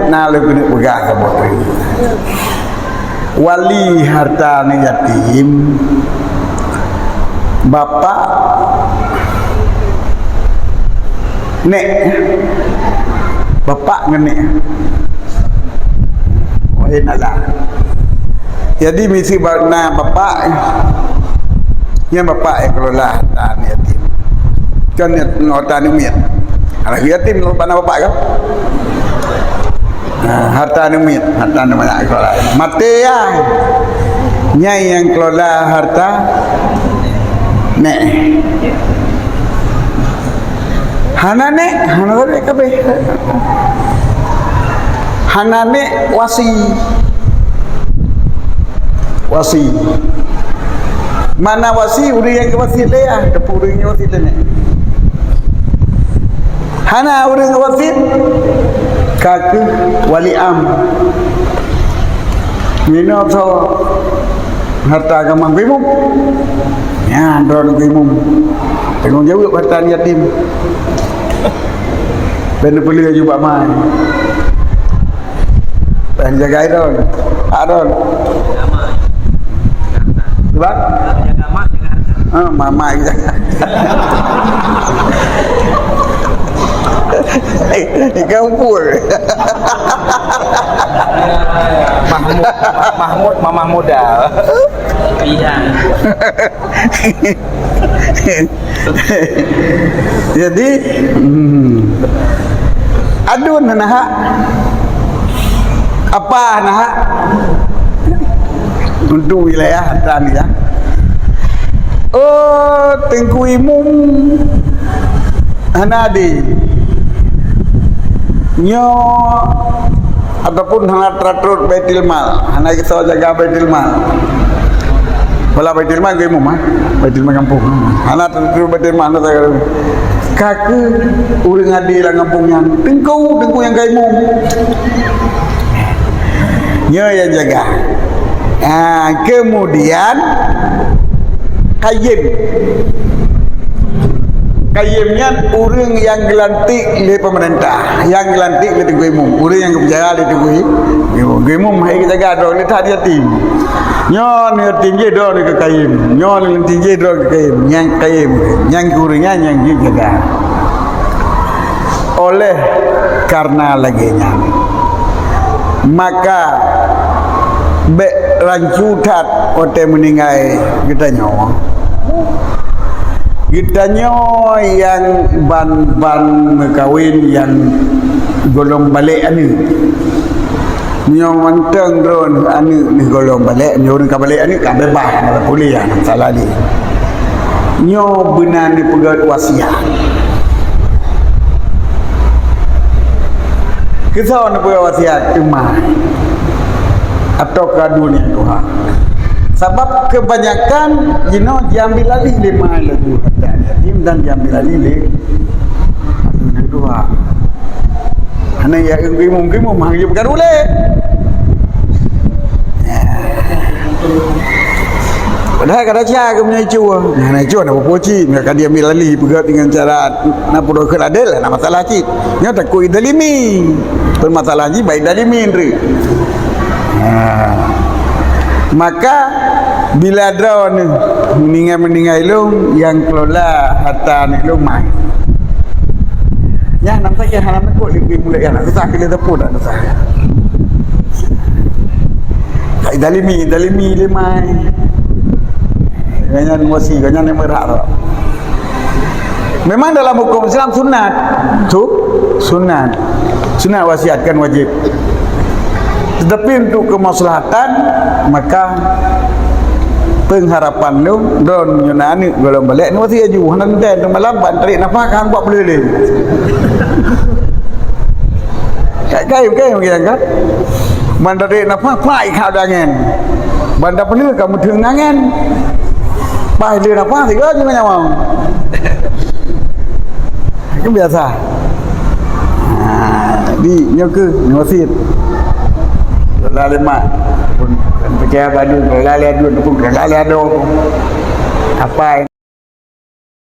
na lebih begah ke botol. Wali harta ni yatim, bapak nek, bapak ngenek, oh enalah. Jadi misi na bapak, yang bapak kelola harta ni yatim, kan harta ni miat. Kalau yatim lu mana bapak kau? Harta ni miat, harta ni banyak kelola. Mati ya, nyai yang kelola harta, nek. Hanane, hanane kabe. Hanane wasi, wasi. Mana wasi? Uri yang wasi le ya, dapur yang wasi le nek. Hana uri yang wasi, kaki wali am. Minum so harta gamang bimum, ya don bimum. Tengok jauh harta yatim. Ben beli juga mai. Ben jaga idon. Adon. Sebab jaga mak jaga. Mama jaga. Kampur. Mahmud mama muda. Iya. Jadi adun nah apa nah untuk wilayah dan ya tengku imum hanadi nyo ataupun hangat teratur baitul mal hana kita jaga baitul mal bala baitul mal gue imum baitul mal kampung hana teratur baitul mal kaki urang ngadi lah kampungnya tengku yang gue imum nyo yang jaga. Kemudian kayimnya orang yang gelantik oleh pemerintah, yang gelantik oleh Tengku Imum, orang yang berjaya oleh Tengku Imum, hai kita jaga dong, kita yatim. Nyon yatim je dong ke kayim, nyon yatim je dong ke kayim, yang kurangnya yang jaga. Oleh karena laginya, maka rancutat ote meninggai kita nyawa yang ban kawin yang golong balik anu nyawa manteng drone anu ni golong balik nyawa ka balik anu ka bebas nak kuliah salah ni nyawa benar ni pegat wasiat kisah nak pegat wasiat cuma atau ke dunia Tuhan. Sebab kebanyakan diambil alih lima lagu yatim dan diambil alih dunia Tuhan. Hanya yang imum hanya bukan boleh. Padahal kada cia ke punya cua. Nah cua nak poci, mereka diambil alih pegat dengan cara nak bodoh keradel lah masalah cik. Nya takut dalimi. Permasalahan ji baik dalimi ndri. Maka bila drone meninggal lu yang kelola harta ni lu mai ya nampak ke halam kok lebih mulai anak susah kali tepuk dah susah kai dalimi lemai ganyan mosi ganyan merak memang dalam hukum Islam sunat wasiatkan wajib. Tetapi untuk kemaslahatan maka pengharapan lu don yunani golong balik ni wasi aju hanan den malam ban tarik nafas kan buat belele kai kan ban tarik nafas pai khao dangen ban da penu kamu thung nangen pai le nafas thì có chứ mà mau cái biasa di nyoku nyosit lale mak pun percaya badu lale adun pun lale ado apa